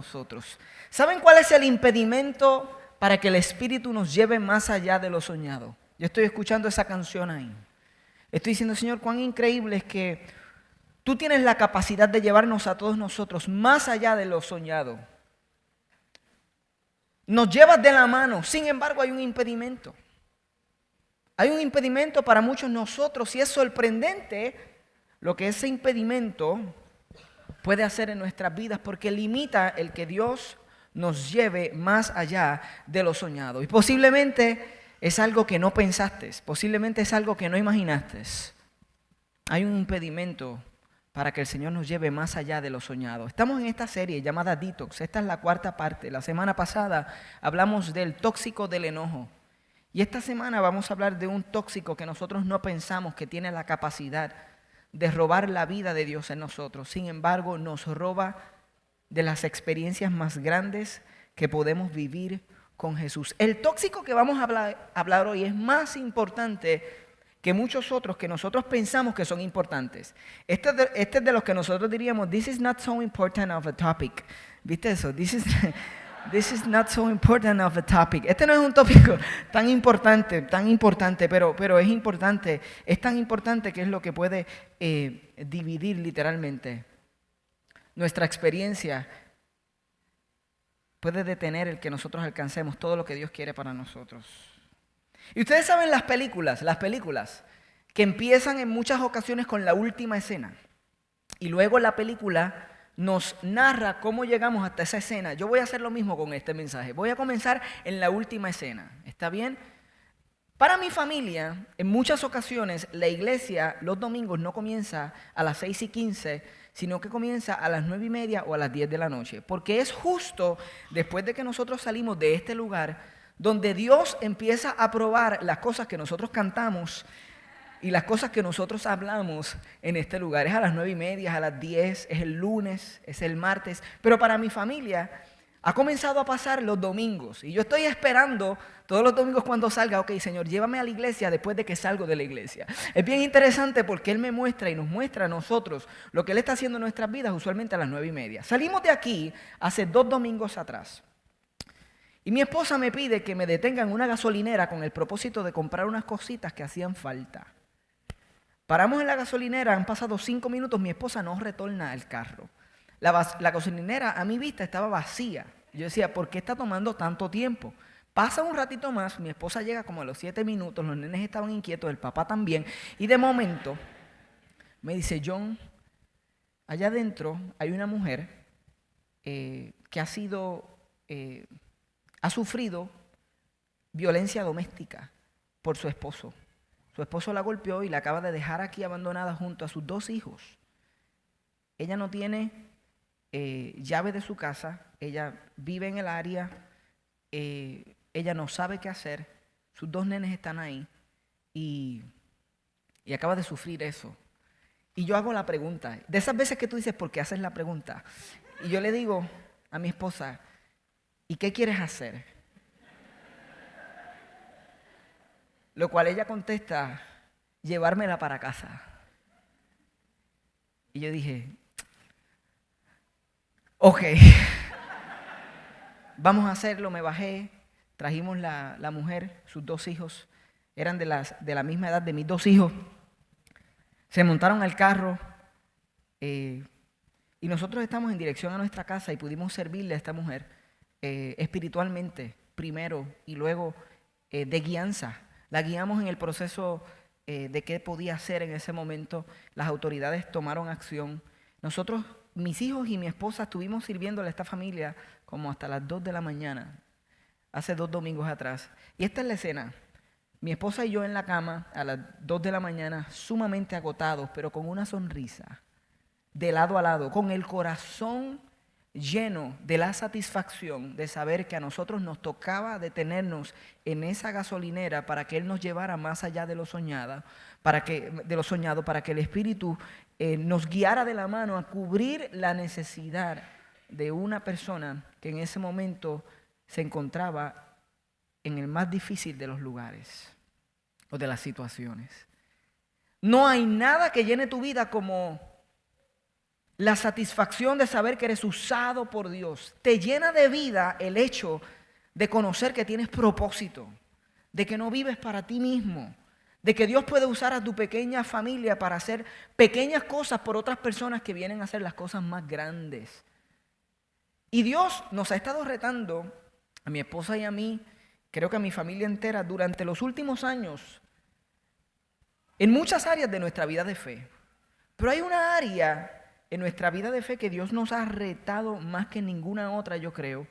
nosotros. ¿Saben cuál es el impedimento para que el Espíritu nos lleve más allá de lo soñado? Yo estoy escuchando esa canción ahí. Estoy diciendo, Señor, cuán increíble es que tú tienes la capacidad de llevarnos a todos nosotros más allá de lo soñado. Nos llevas de la mano, sin embargo hay un impedimento. Hay un impedimento para muchos nosotros y es sorprendente lo que ese impedimento puede hacer en nuestras vidas porque limita el que Dios nos lleve más allá de lo soñado. Y posiblemente es algo que no pensaste, posiblemente es algo que no imaginaste. Hay un impedimento para que el Señor nos lleve más allá de lo soñado. Estamos en esta serie llamada Detox. Esta es la cuarta parte. La semana pasada hablamos del tóxico del enojo. Y esta semana vamos a hablar de un tóxico que nosotros no pensamos que tiene la capacidad de robar la vida de Dios en nosotros. Sin embargo, nos roba de las experiencias más grandes que podemos vivir con Jesús. El tóxico que vamos a hablar hoy es más importante que muchos otros que nosotros pensamos que son importantes. Este es de los que nosotros diríamos, this is not so important of a topic. ¿Viste eso? This is not so important of a topic. Este no es un tópico tan importante, pero es importante. Es tan importante que es lo que puede dividir literalmente nuestra experiencia. Puede detener el que nosotros alcancemos todo lo que Dios quiere para nosotros. Y ustedes saben las películas que empiezan en muchas ocasiones con la última escena. Y luego la película nos narra cómo llegamos hasta esa escena. Yo voy a hacer lo mismo con este mensaje. Voy a comenzar en la última escena. ¿Está bien? Para mi familia, en muchas ocasiones, la iglesia los domingos no comienza a las 6:15, sino que comienza a las 9:30 o a las 10 de la noche. Porque es justo después de que nosotros salimos de este lugar, donde Dios empieza a probar las cosas que nosotros cantamos y las cosas que nosotros hablamos en este lugar. Es a las 9:30, es a las 10, es el lunes, es el martes. Pero para mi familia ha comenzado a pasar los domingos. Y yo estoy esperando todos los domingos cuando salga, ok, Señor, llévame a la iglesia después de que salgo de la iglesia. Es bien interesante porque Él me muestra y nos muestra a nosotros lo que Él está haciendo en nuestras vidas usualmente a las 9:30. Salimos de aquí hace 2 domingos atrás. Y mi esposa me pide que me detenga en una gasolinera con el propósito de comprar unas cositas que hacían falta. Paramos en la gasolinera, han pasado 5 minutos, mi esposa no retorna al carro. La gasolinera a mi vista estaba vacía. Yo decía, ¿por qué está tomando tanto tiempo? Pasa un ratito más, mi esposa llega como a los 7 minutos, los nenes estaban inquietos, el papá también. Y de momento me dice, John, allá adentro hay una mujer que ha sufrido violencia doméstica por su esposo. Su esposo la golpeó y la acaba de dejar aquí abandonada junto a sus 2 hijos. Ella no tiene llave de su casa, ella vive en el área, ella no sabe qué hacer, sus 2 nenes están ahí y acaba de sufrir eso. Y yo hago la pregunta, de esas veces que tú dices, ¿por qué haces la pregunta? Y yo le digo a mi esposa, ¿y qué quieres hacer? Lo cual ella contesta, llevármela para casa. Y yo dije, ok, vamos a hacerlo. Me bajé, trajimos la mujer, sus 2 hijos, eran de la misma edad de mis 2 hijos. Se montaron al carro y nosotros estamos en dirección a nuestra casa y pudimos servirle a esta mujer espiritualmente primero y luego de guianza. La guiamos en el proceso de qué podía hacer en ese momento. Las autoridades tomaron acción. Nosotros, mis hijos y mi esposa, estuvimos sirviéndole a esta familia como hasta las 2 de la mañana, hace 2 domingos atrás. Y esta es la escena. Mi esposa y yo en la cama a las 2 de la mañana, sumamente agotados, pero con una sonrisa, de lado a lado, con el corazón lleno de la satisfacción de saber que a nosotros nos tocaba detenernos en esa gasolinera para que Él nos llevara más allá de lo soñado, para que el Espíritu nos guiara de la mano a cubrir la necesidad de una persona que en ese momento se encontraba en el más difícil de los lugares o de las situaciones. No hay nada que llene tu vida como La satisfacción de saber que eres usado por Dios. Te llena de vida el hecho de conocer que tienes propósito, de que no vives para ti mismo, de que Dios puede usar a tu pequeña familia para hacer pequeñas cosas por otras personas que vienen a hacer las cosas más grandes. Y Dios nos ha estado retando, a mi esposa y a mí, creo que a mi familia entera, durante los últimos años, en muchas áreas de nuestra vida de fe. Pero hay una área en nuestra vida de fe que Dios nos ha retado más que ninguna otra, yo creo,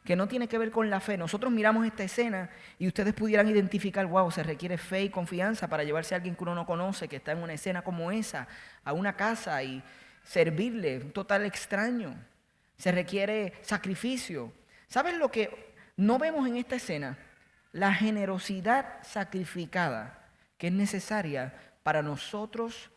que no tiene que ver con la fe. Nosotros miramos esta escena y ustedes pudieran identificar, wow, se requiere fe y confianza para llevarse a alguien que uno no conoce, que está en una escena como esa, a una casa y servirle, un total extraño. Se requiere sacrificio. ¿Sabes lo que no vemos en esta escena? La generosidad sacrificada que es necesaria para nosotros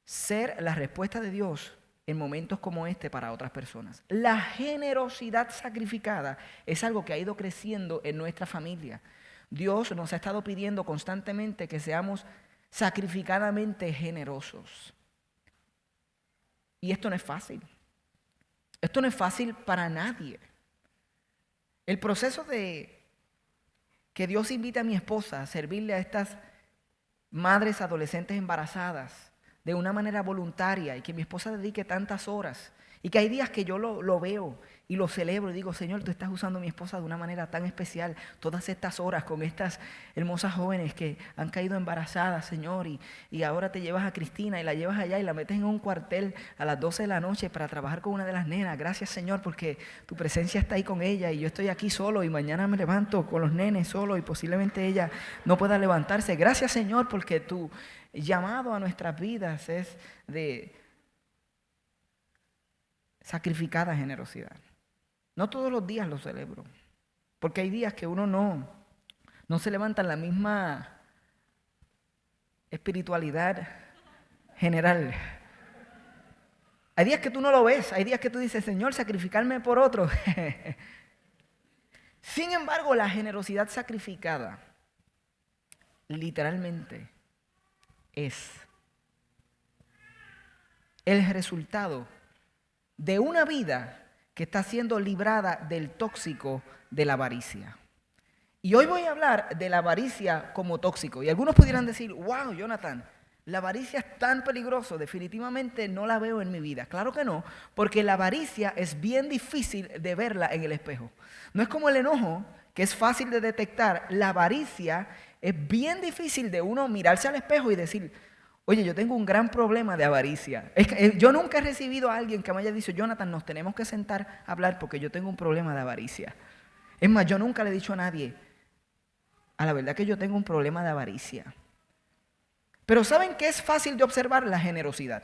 ser la respuesta de Dios en momentos como este para otras personas. La generosidad sacrificada es algo que ha ido creciendo en nuestra familia. Dios nos ha estado pidiendo constantemente que seamos sacrificadamente generosos. Y esto no es fácil. Esto no es fácil para nadie. El proceso de que Dios invite a mi esposa a servirle a estas madres adolescentes embarazadas de una manera voluntaria y que mi esposa dedique tantas horas y que hay días que yo lo veo y lo celebro y digo, Señor, tú estás usando a mi esposa de una manera tan especial, todas estas horas con estas hermosas jóvenes que han caído embarazadas, Señor, y ahora te llevas a Cristina y la llevas allá y la metes en un cuartel a las 12 de la noche para trabajar con una de las nenas. Gracias, Señor, porque tu presencia está ahí con ella y yo estoy aquí solo y mañana me levanto con los nenes solo y posiblemente ella no pueda levantarse. Gracias, Señor, porque tu llamado a nuestras vidas es de sacrificada generosidad. No todos los días lo celebro, porque hay días que uno no se levanta en la misma espiritualidad general. Hay días que tú no lo ves, hay días que tú dices, Señor, sacrificarme por otro. Sin embargo, la generosidad sacrificada, literalmente, es el resultado de una vida que está siendo librada del tóxico de la avaricia. Y hoy voy a hablar de la avaricia como tóxico. Y algunos pudieran decir, wow, Jonathan, la avaricia es tan peligroso, definitivamente no la veo en mi vida. Claro que no, porque la avaricia es bien difícil de verla en el espejo. No es como el enojo, que es fácil de detectar. La avaricia es bien difícil de uno mirarse al espejo y decir, oye, yo tengo un gran problema de avaricia. Yo nunca he recibido a alguien que me haya dicho, Jonathan, nos tenemos que sentar a hablar porque yo tengo un problema de avaricia. Es más, yo nunca le he dicho a nadie, a la verdad que yo tengo un problema de avaricia. Pero ¿saben qué es fácil de observar? La generosidad.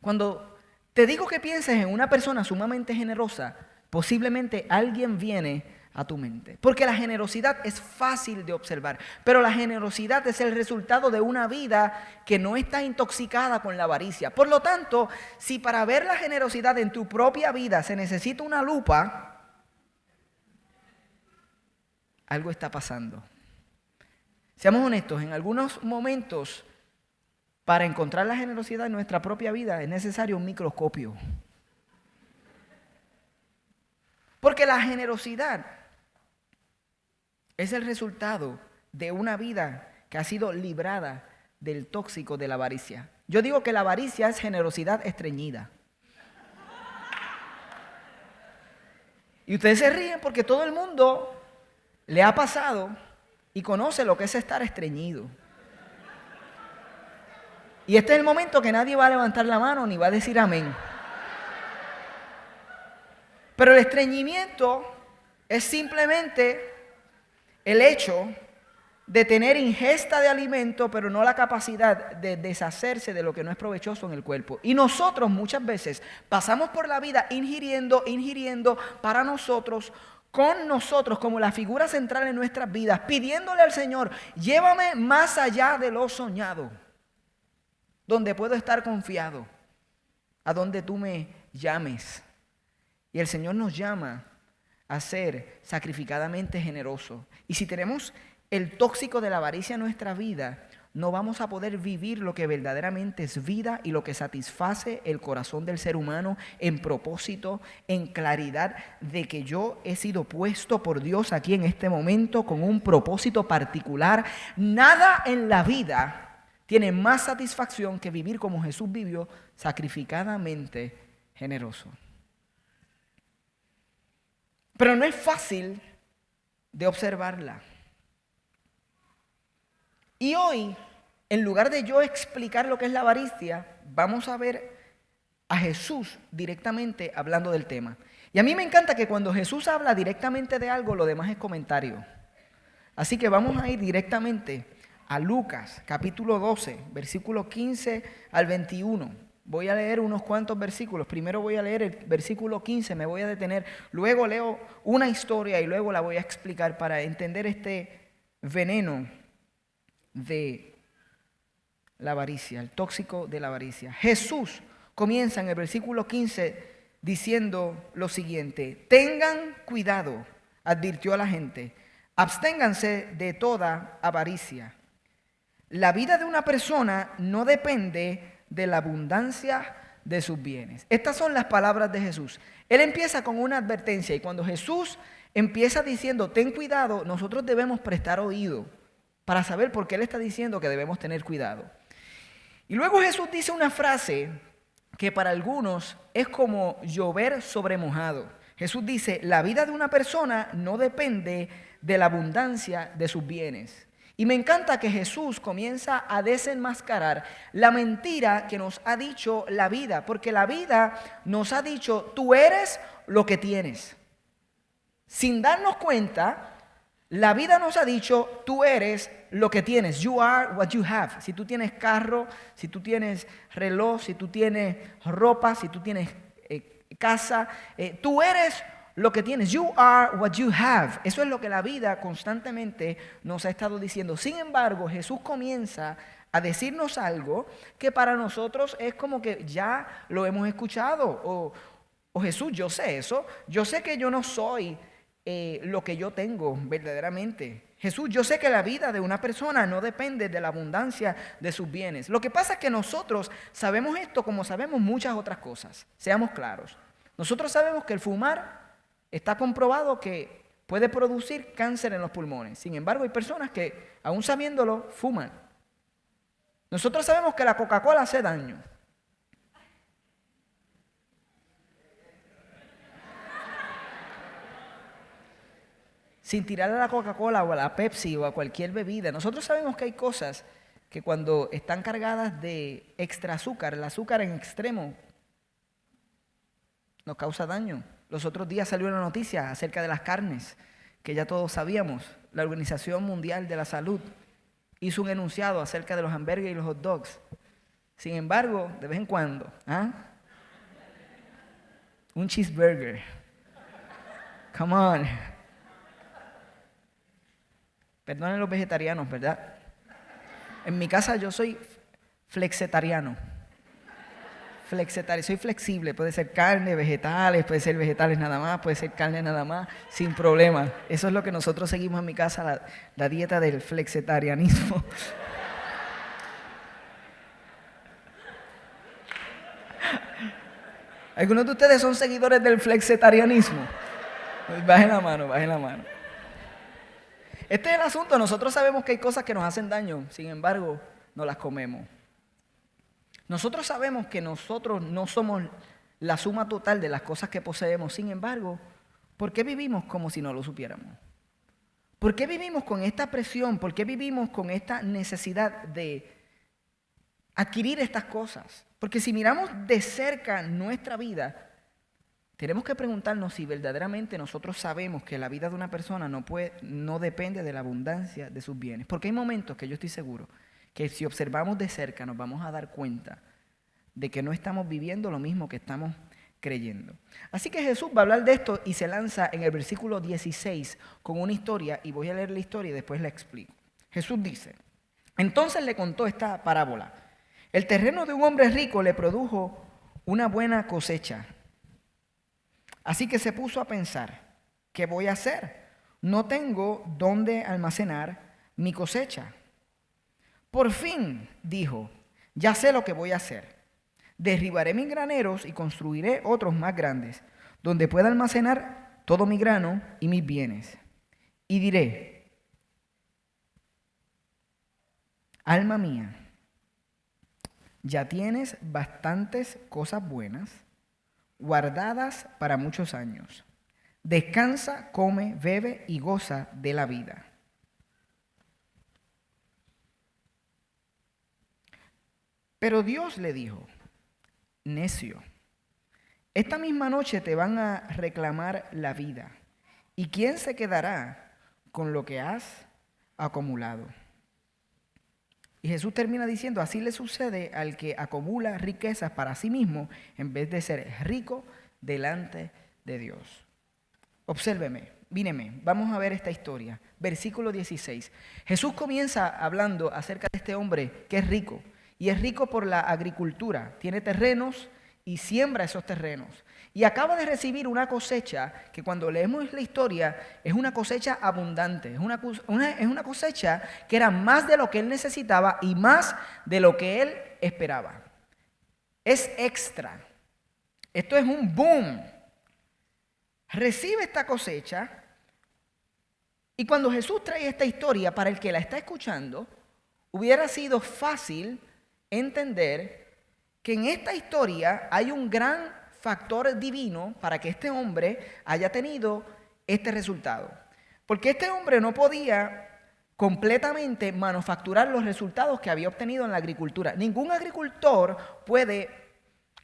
Cuando te digo que pienses en una persona sumamente generosa, posiblemente alguien viene a tu mente. Porque la generosidad es fácil de observar, pero la generosidad es el resultado de una vida que no está intoxicada con la avaricia. Por lo tanto, si para ver la generosidad en tu propia vida se necesita una lupa, algo está pasando. Seamos honestos, en algunos momentos, para encontrar la generosidad en nuestra propia vida es necesario un microscopio. Porque la generosidad es el resultado de una vida que ha sido librada del tóxico de la avaricia. Yo digo que la avaricia es generosidad estreñida. Y ustedes se ríen porque todo el mundo le ha pasado y conoce lo que es estar estreñido. Y este es el momento que nadie va a levantar la mano ni va a decir amén. Pero el estreñimiento es simplemente el hecho de tener ingesta de alimento, pero no la capacidad de deshacerse de lo que no es provechoso en el cuerpo. Y nosotros muchas veces pasamos por la vida ingiriendo para nosotros, con nosotros como la figura central en nuestras vidas, pidiéndole al Señor, llévame más allá de lo soñado, donde puedo estar confiado, a donde tú me llames. Y el Señor nos llama a ser sacrificadamente generosos. Y si tenemos el tóxico de la avaricia en nuestra vida, no vamos a poder vivir lo que verdaderamente es vida y lo que satisface el corazón del ser humano en propósito, en claridad de que yo he sido puesto por Dios aquí en este momento con un propósito particular. Nada en la vida tiene más satisfacción que vivir como Jesús vivió, sacrificadamente generoso. Pero no es fácil de observarla. Y hoy, en lugar de yo explicar lo que es la avaricia, vamos a ver a Jesús directamente hablando del tema. Y a mí me encanta que cuando Jesús habla directamente de algo, lo demás es comentario. Así que vamos a ir directamente a Lucas, capítulo 12, versículo 15 al 21. Voy a leer unos cuantos versículos. Primero voy a leer el versículo 15, me voy a detener. Luego leo una historia y luego la voy a explicar para entender este veneno de la avaricia, el tóxico de la avaricia. Jesús comienza en el versículo 15 diciendo lo siguiente: tengan cuidado, advirtió a la gente, absténganse de toda avaricia. La vida de una persona no depende de la abundancia de sus bienes. Estas son las palabras de Jesús. Él empieza con una advertencia y cuando Jesús empieza diciendo ten cuidado, nosotros debemos prestar oído para saber por qué Él está diciendo que debemos tener cuidado. Y luego Jesús dice una frase que para algunos es como llover sobre mojado. Jesús dice, la vida de una persona no depende de la abundancia de sus bienes. Y me encanta que Jesús comienza a desenmascarar la mentira que nos ha dicho la vida, porque la vida nos ha dicho, tú eres lo que tienes. Sin darnos cuenta, la vida nos ha dicho, tú eres lo que tienes. You are what you have. Si tú tienes carro, si tú tienes reloj, si tú tienes ropa, si tú tienes casa, tú eres lo que tienes. You are what you have. Eso es lo que la vida constantemente nos ha estado diciendo. Sin embargo, Jesús comienza a decirnos algo que para nosotros es como que ya lo hemos escuchado. O Jesús, yo sé eso. Yo sé que yo no soy lo que yo tengo verdaderamente. Jesús, yo sé que la vida de una persona no depende de la abundancia de sus bienes. Lo que pasa es que nosotros sabemos esto como sabemos muchas otras cosas. Seamos claros. Nosotros sabemos que el fumar está comprobado que puede producir cáncer en los pulmones. Sin embargo, hay personas que, aún sabiéndolo, fuman. Nosotros sabemos que la Coca-Cola hace daño. Sin tirarle a la Coca-Cola o a la Pepsi o a cualquier bebida, nosotros sabemos que hay cosas que cuando están cargadas de extra azúcar, el azúcar en extremo, nos causa daño. Los otros días salió una noticia acerca de las carnes, que ya todos sabíamos. La Organización Mundial de la Salud hizo un enunciado acerca de los hamburgues y los hot dogs. Sin embargo, de vez en cuando, un cheeseburger. Come on. Perdonen los vegetarianos, ¿verdad? En mi casa yo soy flexetariano. Soy flexible, puede ser carne, vegetales, puede ser vegetales nada más, puede ser carne nada más, sin problema. Eso es lo que nosotros seguimos en mi casa, la dieta del flexetarianismo. ¿Algunos de ustedes son seguidores del flexetarianismo? Bajen la mano, bajen la mano. Este es el asunto, nosotros sabemos que hay cosas que nos hacen daño, sin embargo, no las comemos. Nosotros sabemos que nosotros no somos la suma total de las cosas que poseemos. Sin embargo, ¿por qué vivimos como si no lo supiéramos? ¿Por qué vivimos con esta presión? ¿Por qué vivimos con esta necesidad de adquirir estas cosas? Porque si miramos de cerca nuestra vida, tenemos que preguntarnos si verdaderamente nosotros sabemos que la vida de una persona no depende de la abundancia de sus bienes. Porque hay momentos que yo estoy seguro que si observamos de cerca nos vamos a dar cuenta de que no estamos viviendo lo mismo que estamos creyendo. Así que Jesús va a hablar de esto y se lanza en el versículo 16 con una historia, y voy a leer la historia y después la explico. Jesús dice, entonces le contó esta parábola. El terreno de un hombre rico le produjo una buena cosecha. Así que se puso a pensar, ¿qué voy a hacer? No tengo dónde almacenar mi cosecha. Por fin, dijo, ya sé lo que voy a hacer. Derribaré mis graneros y construiré otros más grandes, donde pueda almacenar todo mi grano y mis bienes. Y diré, alma mía, ya tienes bastantes cosas buenas guardadas para muchos años. Descansa, come, bebe y goza de la vida. Pero Dios le dijo, necio, esta misma noche te van a reclamar la vida. ¿Y quién se quedará con lo que has acumulado? Y Jesús termina diciendo, así le sucede al que acumula riquezas para sí mismo en vez de ser rico delante de Dios. Obsérveme, míreme, vamos a ver esta historia. Versículo 16. Jesús comienza hablando acerca de este hombre que es rico. Y es rico por la agricultura. Tiene terrenos y siembra esos terrenos. Y acaba de recibir una cosecha que cuando leemos la historia es una cosecha abundante. Es una cosecha que era más de lo que él necesitaba y más de lo que él esperaba. Es extra. Esto es un boom. Recibe esta cosecha y cuando Jesús trae esta historia para el que la está escuchando, hubiera sido fácil entender que en esta historia hay un gran factor divino para que este hombre haya tenido este resultado. Porque este hombre no podía completamente manufacturar los resultados que había obtenido en la agricultura. Ningún agricultor puede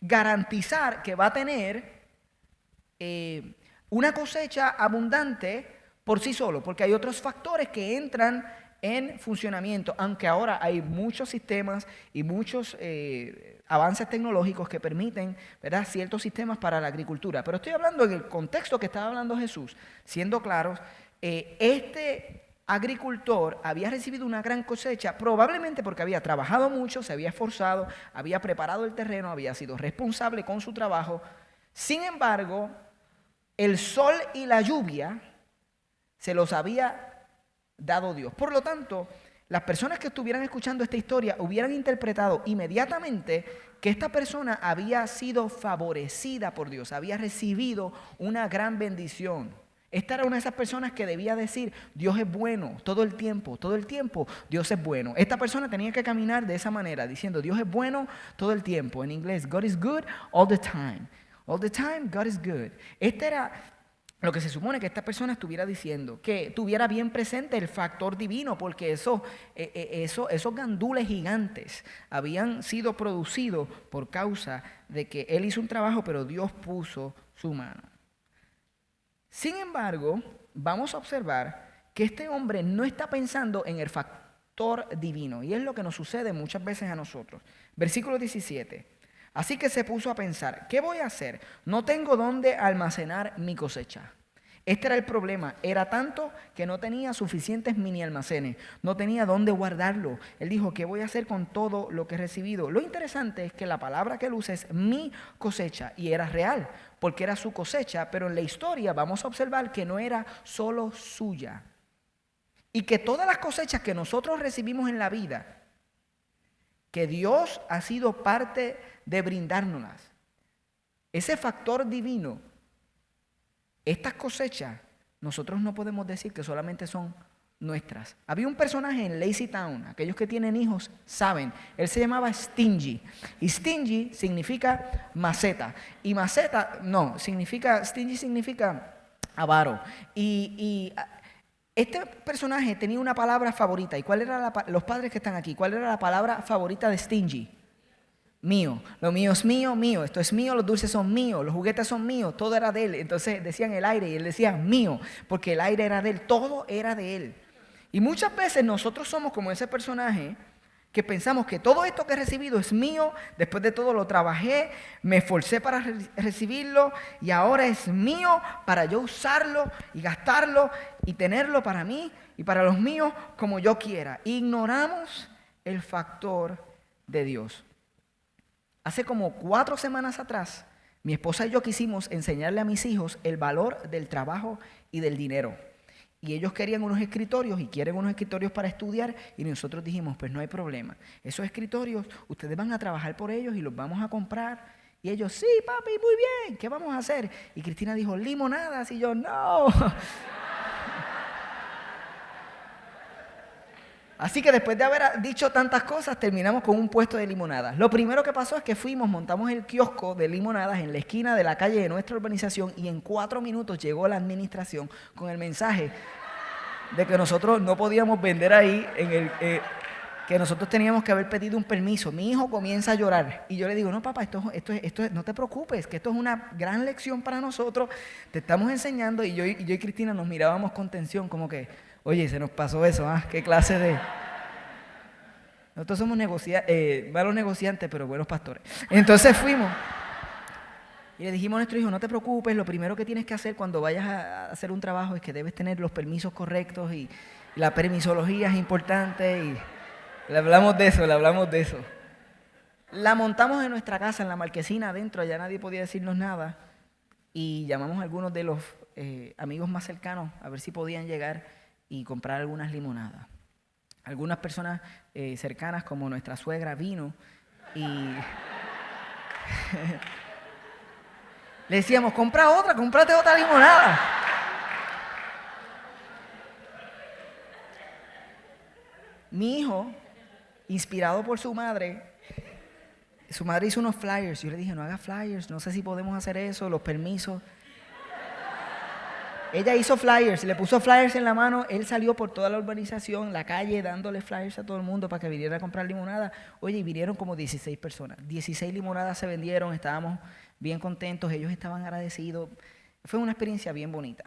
garantizar que va a tener una cosecha abundante por sí solo, porque hay otros factores que entran en funcionamiento, aunque ahora hay muchos sistemas y muchos avances tecnológicos que permiten, ¿verdad?, ciertos sistemas para la agricultura. Pero estoy hablando en el contexto que estaba hablando Jesús, siendo claros, este agricultor había recibido una gran cosecha, probablemente porque había trabajado mucho, se había esforzado, había preparado el terreno, había sido responsable con su trabajo. Sin embargo, el sol y la lluvia se los había dado Dios. Por lo tanto, las personas que estuvieran escuchando esta historia hubieran interpretado inmediatamente que esta persona había sido favorecida por Dios, había recibido una gran bendición. Esta era una de esas personas que debía decir, Dios es bueno todo el tiempo, Dios es bueno. Esta persona tenía que caminar de esa manera, diciendo, Dios es bueno todo el tiempo. En inglés, God is good all the time. All the time, God is good. Este era lo que se supone que esta persona estuviera diciendo, que tuviera bien presente el factor divino, porque esos gandules gigantes habían sido producidos por causa de que él hizo un trabajo, pero Dios puso su mano. Sin embargo, vamos a observar que este hombre no está pensando en el factor divino, y es lo que nos sucede muchas veces a nosotros. Versículo 17. Así que se puso a pensar, ¿qué voy a hacer? No tengo dónde almacenar mi cosecha. Este era el problema, era tanto que no tenía suficientes mini almacenes, no tenía dónde guardarlo. Él dijo, ¿qué voy a hacer con todo lo que he recibido? Lo interesante es que la palabra que él usa es mi cosecha, y era real, porque era su cosecha, pero en la historia vamos a observar que no era solo suya. Y que todas las cosechas que nosotros recibimos en la vida, que Dios ha sido parte de brindárnoslas, ese factor divino, estas cosechas, nosotros no podemos decir que solamente son nuestras. Había un personaje en Lazy Town, aquellos que tienen hijos saben, él se llamaba Stingy. Y Stingy significa maceta. Y maceta, Stingy significa avaro. Y este personaje tenía una palabra favorita. ¿Y cuál era los padres que están aquí? ¿Cuál era la palabra favorita de Stingy? Mío, lo mío es mío, mío, esto es mío, los dulces son míos, los juguetes son míos, todo era de él. Entonces decían el aire y él decía mío, porque el aire era de él, todo era de él. Y muchas veces nosotros somos como ese personaje que pensamos que todo esto que he recibido es mío, después de todo lo trabajé, me esforcé para recibirlo y ahora es mío para yo usarlo y gastarlo y tenerlo para mí y para los míos como yo quiera. Ignoramos el factor de Dios. Hace como 4 semanas atrás, mi esposa y yo quisimos enseñarle a mis hijos el valor del trabajo y del dinero. Y ellos querían unos escritorios y quieren unos escritorios para estudiar y nosotros dijimos, pues no hay problema. Esos escritorios, ustedes van a trabajar por ellos y los vamos a comprar. Y ellos, sí, papi, muy bien, ¿qué vamos a hacer? Y Cristina dijo, limonadas. Y yo, no. Así que después de haber dicho tantas cosas, terminamos con un puesto de limonadas. Lo primero que pasó es que montamos el kiosco de limonadas en la esquina de la calle de nuestra urbanización y en 4 minutos llegó la administración con el mensaje de que nosotros no podíamos vender ahí, que nosotros teníamos que haber pedido un permiso. Mi hijo comienza a llorar y yo le digo, no papá, no te preocupes, que esto es una gran lección para nosotros, te estamos enseñando. Y yo y Cristina nos mirábamos con tensión como que, oye, se nos pasó eso, ¿ah? ¿Qué clase de...? Nosotros somos malos negociantes, pero buenos pastores. Entonces fuimos y le dijimos a nuestro hijo, no te preocupes, lo primero que tienes que hacer cuando vayas a hacer un trabajo es que debes tener los permisos correctos y la permisología es importante. Y le hablamos de eso. La montamos en nuestra casa, en la marquesina, adentro, allá nadie podía decirnos nada. Y llamamos a algunos de los amigos más cercanos a ver si podían llegar y comprar algunas limonadas. Algunas personas cercanas, como nuestra suegra, vino y le decíamos, cómprate otra limonada. Mi hijo, inspirado por su madre hizo unos flyers. Yo le dije, no haga flyers, no sé si podemos hacer eso, los permisos. Ella hizo flyers, le puso flyers en la mano, él salió por toda la urbanización, la calle, dándole flyers a todo el mundo para que viniera a comprar limonada. Oye, y vinieron como 16 personas. 16 limonadas se vendieron, estábamos bien contentos, ellos estaban agradecidos. Fue una experiencia bien bonita.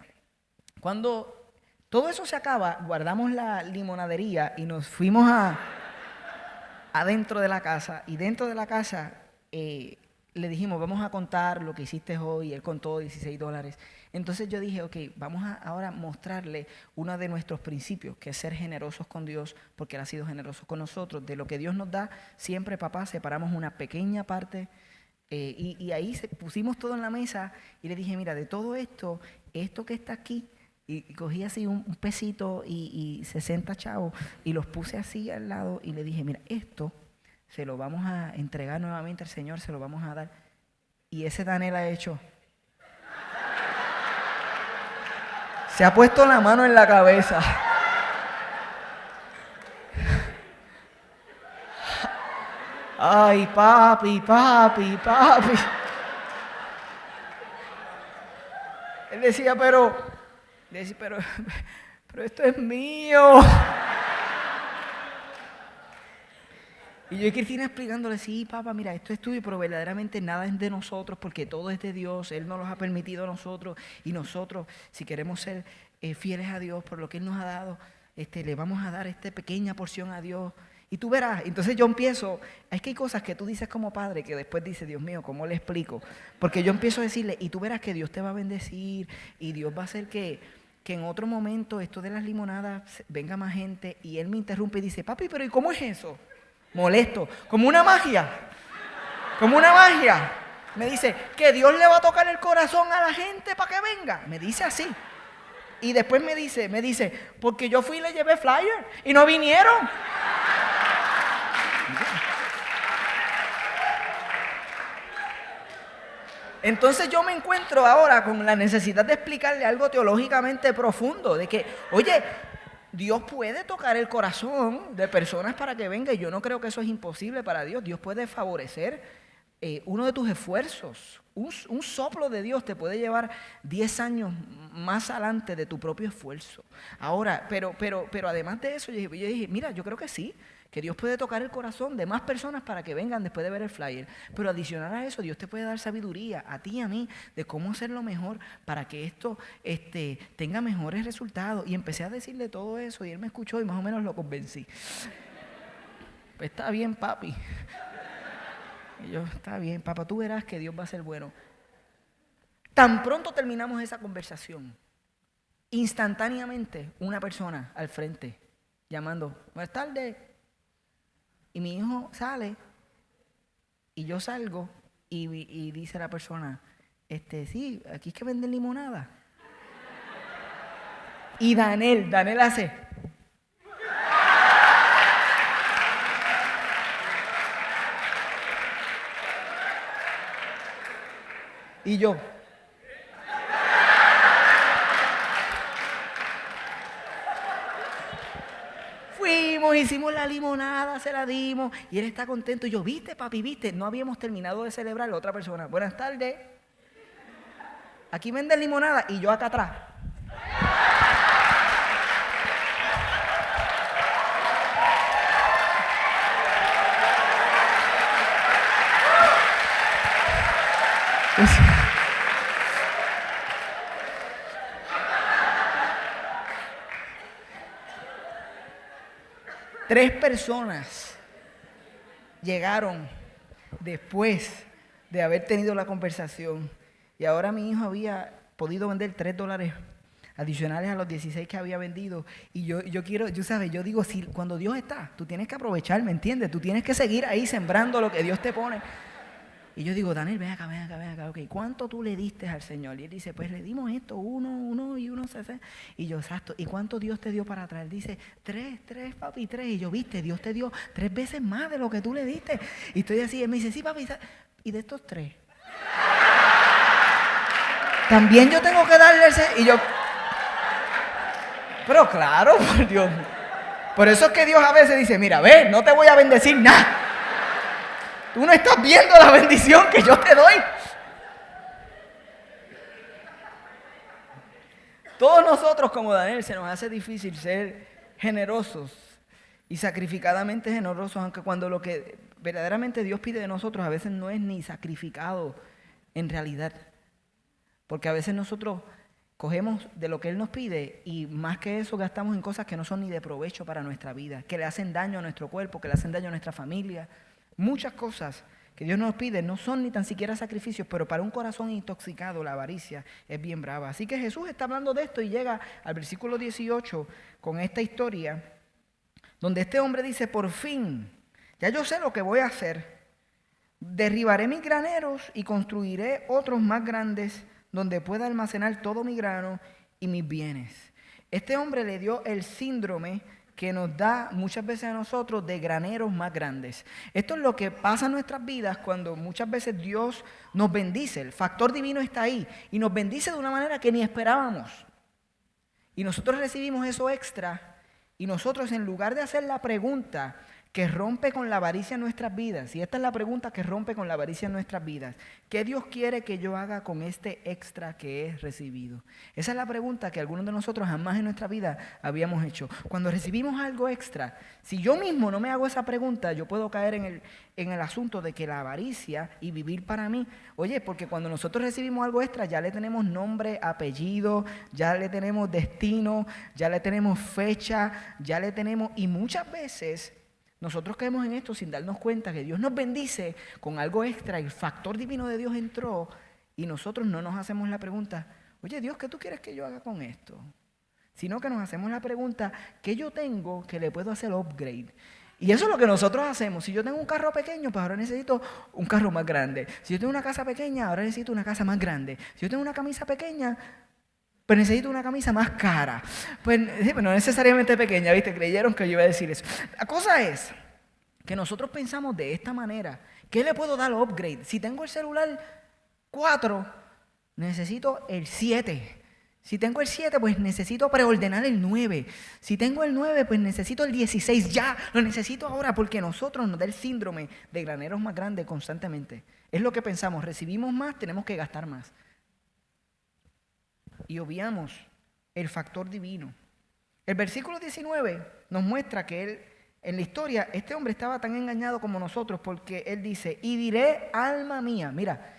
Cuando todo eso se acaba, guardamos la limonadería y nos fuimos adentro de la casa. Y dentro de la casa le dijimos, vamos a contar lo que hiciste hoy. Él contó $16. Entonces yo dije, ok, vamos a ahora mostrarle uno de nuestros principios, que es ser generosos con Dios, porque Él ha sido generoso con nosotros. De lo que Dios nos da, siempre, papá, separamos una pequeña parte y ahí pusimos todo en la mesa y le dije, mira, de todo esto que está aquí, y cogí así un pesito y 60 chavos y los puse así al lado y le dije, mira, esto se lo vamos a entregar nuevamente al Señor, se lo vamos a dar. Y ese Daniel ha hecho... Se ha puesto la mano en la cabeza. Ay, papi. Él decía, pero esto es mío. Y yo y Cristina explicándole, sí, papá, mira, esto es tuyo, pero verdaderamente nada es de nosotros porque todo es de Dios. Él nos los ha permitido a nosotros y nosotros, si queremos ser fieles a Dios por lo que Él nos ha dado, le vamos a dar esta pequeña porción a Dios. Y tú verás, entonces yo empiezo, es que hay cosas que tú dices como padre que después dices, Dios mío, ¿cómo le explico? Porque yo empiezo a decirle, y tú verás que Dios te va a bendecir y Dios va a hacer que en otro momento esto de las limonadas venga más gente. Y él me interrumpe y dice, papi, pero ¿y cómo es eso? Molesto, como una magia. Me dice, que Dios le va a tocar el corazón a la gente para que venga. Me dice así. Y después me dice, porque yo fui y le llevé flyer y no vinieron. Entonces yo me encuentro ahora con la necesidad de explicarle algo teológicamente profundo, de que, oye, Dios puede tocar el corazón de personas para que venga, y yo no creo que eso es imposible para Dios. Dios puede favorecer uno de tus esfuerzos. Un soplo de Dios te puede llevar 10 años más adelante de tu propio esfuerzo. Ahora, pero además de eso, yo dije, mira, yo creo que sí, que Dios puede tocar el corazón de más personas para que vengan después de ver el flyer. Pero adicional a eso, Dios te puede dar sabiduría a ti y a mí de cómo hacerlo mejor para que esto tenga mejores resultados. Y empecé a decirle todo eso y él me escuchó y más o menos lo convencí. Pues está bien, papi. Y yo, está bien, papá, tú verás que Dios va a ser bueno. Tan pronto terminamos esa conversación, instantáneamente una persona al frente llamando, buenas tardes. Y mi hijo sale y yo salgo y dice la persona, sí, aquí es que venden limonada. Y Daniel hace. Y yo. Fuimos, hicimos la limonada, se la dimos y él está contento. Y yo, ¿viste, papi? ¿Viste? No habíamos terminado de celebrar. La otra persona, buenas tardes. Aquí venden limonada y yo acá atrás. Tres personas llegaron después de haber tenido la conversación y ahora mi hijo había podido vender $3 adicionales a los 16 que había vendido y yo quiero, yo digo, si cuando Dios está, tú tienes que aprovechar, ¿me entiendes? Tú tienes que seguir ahí sembrando lo que Dios te pone. Y yo digo, Daniel, ven acá, ok, ¿cuánto tú le diste al Señor? Y él dice, pues le dimos esto, uno y uno. Y yo, exacto, ¿y cuánto Dios te dio para atrás? Él dice, tres, papi, 3. Y yo, viste, Dios te dio 3 veces más de lo que tú le diste. Y estoy así, él me dice, sí, papi, y de estos 3. También yo tengo que darle ese. Y yo, pero claro, por Dios. Por eso es que Dios a veces dice, mira, ve, no te voy a bendecir nada. Tú no estás viendo la bendición que yo te doy. Todos nosotros como Daniel se nos hace difícil ser generosos y sacrificadamente generosos, aunque cuando lo que verdaderamente Dios pide de nosotros a veces no es ni sacrificado en realidad. Porque a veces nosotros cogemos de lo que Él nos pide y más que eso gastamos en cosas que no son ni de provecho para nuestra vida, que le hacen daño a nuestro cuerpo, que le hacen daño a nuestra familia. Muchas cosas que Dios nos pide no son ni tan siquiera sacrificios, pero para un corazón intoxicado la avaricia es bien brava. Así que Jesús está hablando de esto y llega al versículo 18 con esta historia donde este hombre dice, por fin, ya yo sé lo que voy a hacer. Derribaré mis graneros y construiré otros más grandes donde pueda almacenar todo mi grano y mis bienes. Este hombre le dio el síndrome que nos da muchas veces a nosotros de graneros más grandes. Esto es lo que pasa en nuestras vidas cuando muchas veces Dios nos bendice. El factor divino está ahí y nos bendice de una manera que ni esperábamos. Y nosotros recibimos eso extra y nosotros en lugar de hacer la pregunta que rompe con la avaricia en nuestras vidas, y esta es la pregunta que rompe con la avaricia en nuestras vidas, ¿qué Dios quiere que yo haga con este extra que he recibido? Esa es la pregunta que algunos de nosotros jamás en nuestra vida habíamos hecho. Cuando recibimos algo extra, si yo mismo no me hago esa pregunta, yo puedo caer en el asunto de que la avaricia y vivir para mí, oye, porque cuando nosotros recibimos algo extra, ya le tenemos nombre, apellido, ya le tenemos destino, ya le tenemos fecha, ya le tenemos, y muchas veces nosotros caemos en esto sin darnos cuenta que Dios nos bendice con algo extra y el factor divino de Dios entró y nosotros no nos hacemos la pregunta, oye Dios, ¿qué tú quieres que yo haga con esto? Sino que nos hacemos la pregunta, ¿qué yo tengo que le puedo hacer upgrade? Y eso es lo que nosotros hacemos. Si yo tengo un carro pequeño, pues ahora necesito un carro más grande. Si yo tengo una casa pequeña, ahora necesito una casa más grande. Si yo tengo una camisa pequeña, pues necesito una camisa más cara. Pues no necesariamente pequeña, ¿viste? Creyeron que yo iba a decir eso. La cosa es que nosotros pensamos de esta manera. ¿Qué le puedo dar upgrade? Si tengo el celular 4, necesito el 7. Si tengo el 7, pues necesito preordenar el 9. Si tengo el 9, pues necesito el 16. Ya, lo necesito ahora porque nosotros nos da el síndrome de graneros más grandes constantemente. Es lo que pensamos. Recibimos más, tenemos que gastar más. Y obviamos el factor divino. El versículo 19 nos muestra que en la historia, este hombre estaba tan engañado como nosotros porque él dice, y diré, alma mía, mira,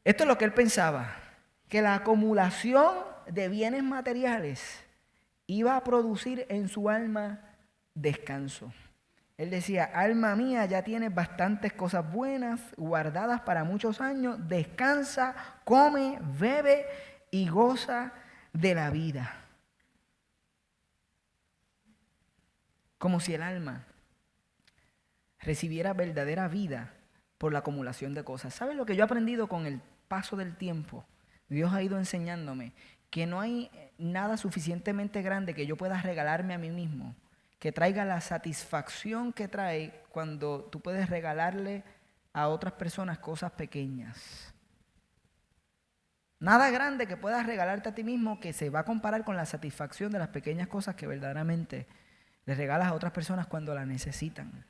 esto es lo que él pensaba, que la acumulación de bienes materiales iba a producir en su alma descanso. Él decía, alma mía, ya tienes bastantes cosas buenas guardadas para muchos años, descansa, come, bebe y goza de la vida. Como si el alma recibiera verdadera vida por la acumulación de cosas. ¿Sabes lo que yo he aprendido con el paso del tiempo? Dios ha ido enseñándome que no hay nada suficientemente grande que yo pueda regalarme a mí mismo, que traiga la satisfacción que trae cuando tú puedes regalarle a otras personas cosas pequeñas. Nada grande que puedas regalarte a ti mismo que se va a comparar con la satisfacción de las pequeñas cosas que verdaderamente les regalas a otras personas cuando las necesitan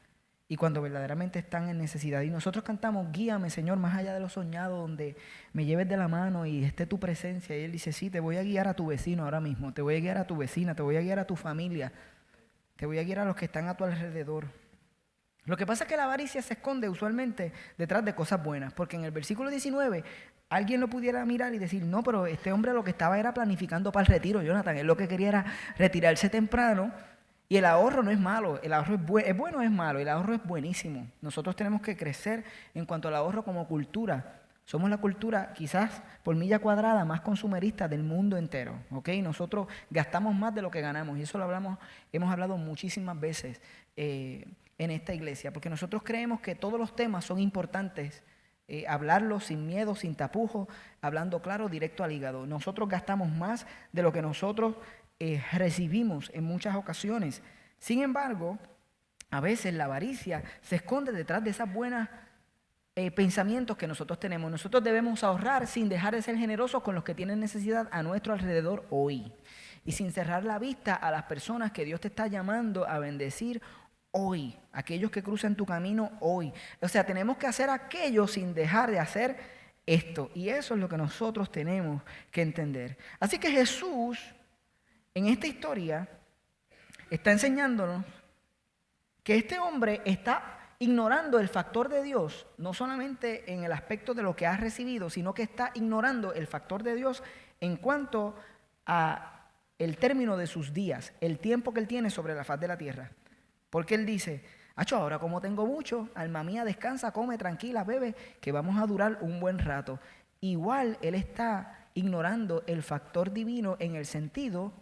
y cuando verdaderamente están en necesidad. Y nosotros cantamos, guíame, Señor, más allá de lo soñado, donde me lleves de la mano y esté tu presencia. Y Él dice, sí, te voy a guiar a tu vecino ahora mismo, te voy a guiar a tu vecina, te voy a guiar a tu familia, te voy a guiar a los que están a tu alrededor. Lo que pasa es que la avaricia se esconde usualmente detrás de cosas buenas, porque en el versículo 19 alguien lo pudiera mirar y decir, no, pero este hombre lo que estaba era planificando para el retiro, Jonathan, él lo que quería era retirarse temprano. Y el ahorro no es malo, el ahorro es bueno o es malo, el ahorro es buenísimo. Nosotros tenemos que crecer en cuanto al ahorro como cultura. Somos la cultura quizás por milla cuadrada más consumerista del mundo entero, ¿ok? Nosotros gastamos más de lo que ganamos y eso lo hemos hablado muchísimas veces en esta iglesia, porque nosotros creemos que todos los temas son importantes, hablarlos sin miedo, sin tapujos, hablando claro, directo al hígado. Nosotros gastamos más de lo que nosotros recibimos en muchas ocasiones. Sin embargo, a veces la avaricia se esconde detrás de esas buenas pensamientos que nosotros tenemos. Nosotros debemos ahorrar sin dejar de ser generosos con los que tienen necesidad a nuestro alrededor hoy y sin cerrar la vista a las personas que Dios te está llamando a bendecir hoy, aquellos que cruzan tu camino hoy. O sea, tenemos que hacer aquello sin dejar de hacer esto, y eso es lo que nosotros tenemos que entender. Así que Jesús en esta historia está enseñándonos que este hombre está ignorando el factor de Dios, no solamente en el aspecto de lo que ha recibido, sino que está ignorando el factor de Dios en cuanto a el término de sus días, el tiempo que él tiene sobre la faz de la tierra. Porque él dice, acho, ahora como tengo mucho, alma mía, descansa, come, tranquila, bebe, que vamos a durar un buen rato. Igual él está ignorando el factor divino en el sentido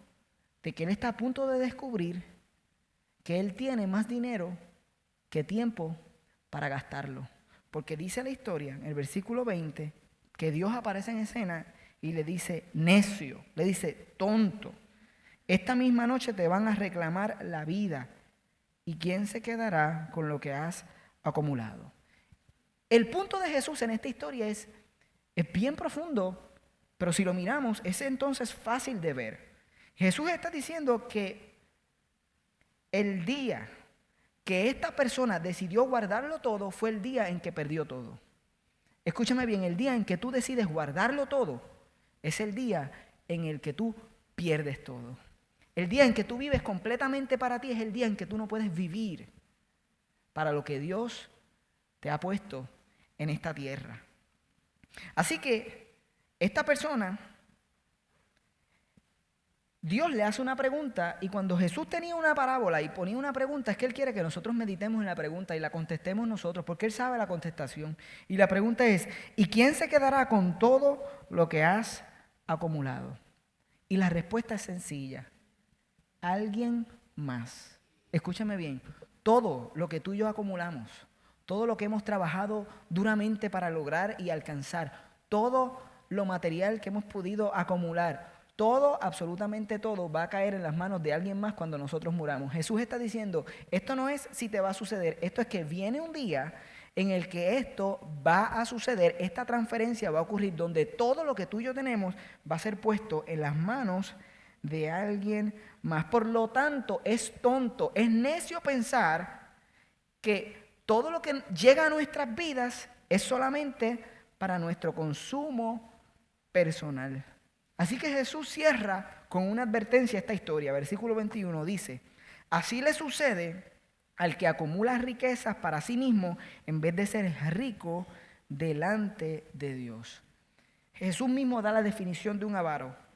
de que él está a punto de descubrir que él tiene más dinero que tiempo para gastarlo. Porque dice la historia, en el versículo 20, que Dios aparece en escena y le dice, necio, le dice, tonto, esta misma noche te van a reclamar la vida. ¿Y quién se quedará con lo que has acumulado? El punto de Jesús en esta historia es bien profundo, pero si lo miramos, es entonces fácil de ver. Jesús está diciendo que el día que esta persona decidió guardarlo todo fue el día en que perdió todo. Escúchame bien, el día en que tú decides guardarlo todo es el día en el que tú pierdes todo. El día en que tú vives completamente para ti es el día en que tú no puedes vivir para lo que Dios te ha puesto en esta tierra. Así que esta persona, Dios le hace una pregunta y cuando Jesús tenía una parábola y ponía una pregunta es que Él quiere que nosotros meditemos en la pregunta y la contestemos nosotros porque Él sabe la contestación. Y la pregunta es, ¿y quién se quedará con todo lo que has acumulado? Y la respuesta es sencilla. Alguien más. Escúchame bien, todo lo que tú y yo acumulamos, todo lo que hemos trabajado duramente para lograr y alcanzar, todo lo material que hemos podido acumular, todo, absolutamente todo, va a caer en las manos de alguien más cuando nosotros muramos. Jesús está diciendo, esto no es si te va a suceder, esto es que viene un día en el que esto va a suceder, esta transferencia va a ocurrir donde todo lo que tú y yo tenemos va a ser puesto en las manos de alguien más. Por lo tanto, es tonto, es necio pensar que todo lo que llega a nuestras vidas es solamente para nuestro consumo personal. Así que Jesús cierra con una advertencia esta historia. Versículo 21 dice, así le sucede al que acumula riquezas para sí mismo en vez de ser rico delante de Dios. Jesús mismo da la definición de un avaro.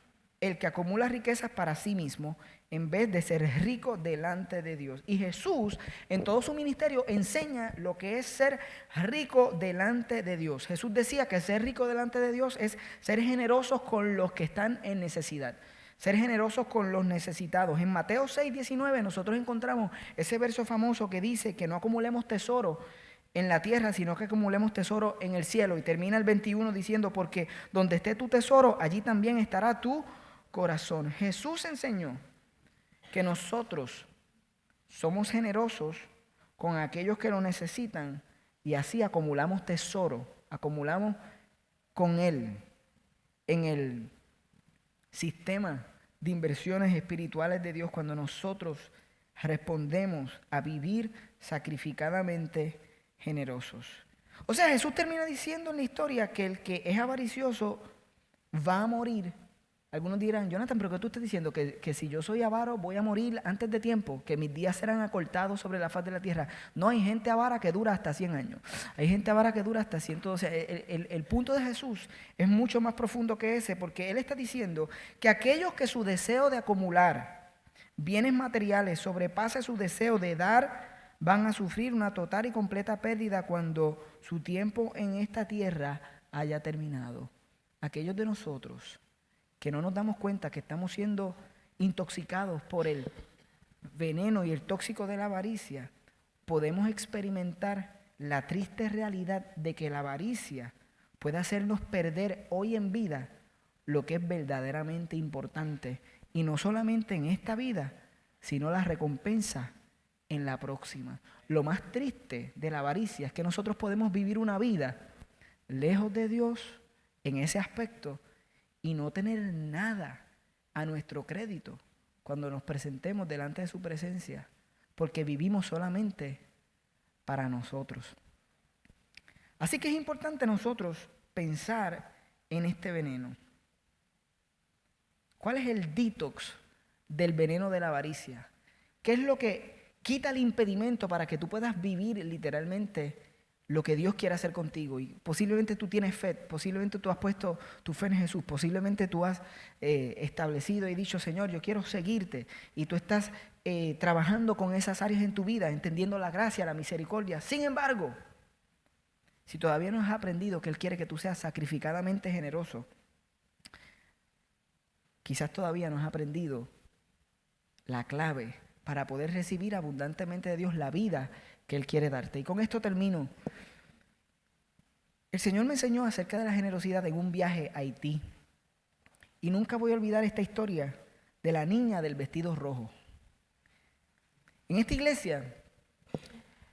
El que acumula riquezas para sí mismo en vez de ser rico delante de Dios. Y Jesús en todo su ministerio enseña lo que es ser rico delante de Dios. Jesús decía que ser rico delante de Dios es ser generosos con los que están en necesidad. Ser generosos con los necesitados. En Mateo 6:19 nosotros encontramos ese verso famoso que dice que no acumulemos tesoro en la tierra, sino que acumulemos tesoro en el cielo. Y termina el 21 diciendo, porque donde esté tu tesoro, allí también estará tu corazón. Jesús enseñó que nosotros somos generosos con aquellos que lo necesitan y así acumulamos tesoro, acumulamos con Él en el sistema de inversiones espirituales de Dios cuando nosotros respondemos a vivir sacrificadamente generosos. O sea, Jesús termina diciendo en la historia que el que es avaricioso va a morir. Algunos dirán, Jonathan, ¿pero qué tú estás diciendo? Que si yo soy avaro voy a morir antes de tiempo, que mis días serán acortados sobre la faz de la tierra. No, hay gente avara que dura hasta 100 años. Hay gente avara que dura hasta 112. El punto de Jesús es mucho más profundo que ese, porque Él está diciendo que aquellos que su deseo de acumular bienes materiales sobrepase su deseo de dar, van a sufrir una total y completa pérdida cuando su tiempo en esta tierra haya terminado. Aquellos de nosotros que no nos damos cuenta que estamos siendo intoxicados por el veneno y el tóxico de la avaricia, podemos experimentar la triste realidad de que la avaricia puede hacernos perder hoy en vida lo que es verdaderamente importante, y no solamente en esta vida, sino la recompensa en la próxima. Lo más triste de la avaricia es que nosotros podemos vivir una vida lejos de Dios en ese aspecto y no tener nada a nuestro crédito cuando nos presentemos delante de su presencia, porque vivimos solamente para nosotros. Así que es importante nosotros pensar en este veneno. ¿Cuál es el detox del veneno de la avaricia? ¿Qué es lo que quita el impedimento para que tú puedas vivir literalmente lo que Dios quiere hacer contigo? Y posiblemente tú tienes fe, posiblemente tú has puesto tu fe en Jesús, posiblemente tú has establecido y dicho, Señor, yo quiero seguirte, y tú estás trabajando con esas áreas en tu vida, entendiendo la gracia, la misericordia. Sin embargo, si todavía no has aprendido que Él quiere que tú seas sacrificadamente generoso, quizás todavía no has aprendido la clave para poder recibir abundantemente de Dios la vida que Él quiere darte. Y con esto termino. El Señor me enseñó acerca de la generosidad en un viaje a Haití. Y nunca voy a olvidar esta historia de la niña del vestido rojo. En esta iglesia,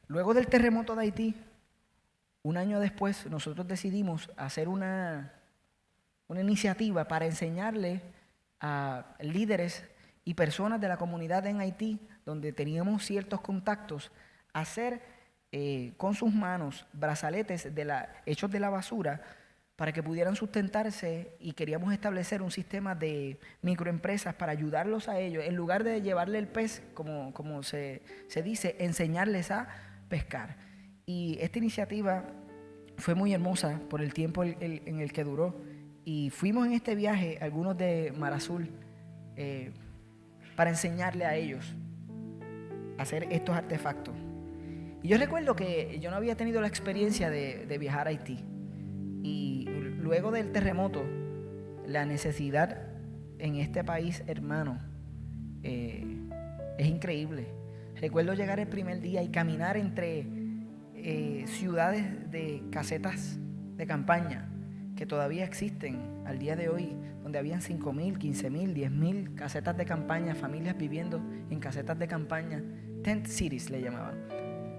luego del terremoto de Haití, un año después, nosotros decidimos hacer una iniciativa para enseñarle a líderes y personas de la comunidad en Haití, donde teníamos ciertos contactos, hacer con sus manos brazaletes hechos de la basura para que pudieran sustentarse, y queríamos establecer un sistema de microempresas para ayudarlos a ellos, en lugar de llevarle el pez, como se dice, enseñarles a pescar. Y esta iniciativa fue muy hermosa por el tiempo en el que duró, y fuimos en este viaje algunos de Mar Azul para enseñarle a ellos a hacer estos artefactos. Y yo recuerdo que yo no había tenido la experiencia de viajar a Haití, y luego del terremoto, la necesidad en este país, hermano, es increíble. Recuerdo llegar el primer día y caminar entre ciudades de casetas de campaña que todavía existen al día de hoy, donde habían 5,000, 15,000, 10,000 casetas de campaña, familias viviendo en casetas de campaña, tent cities le llamaban.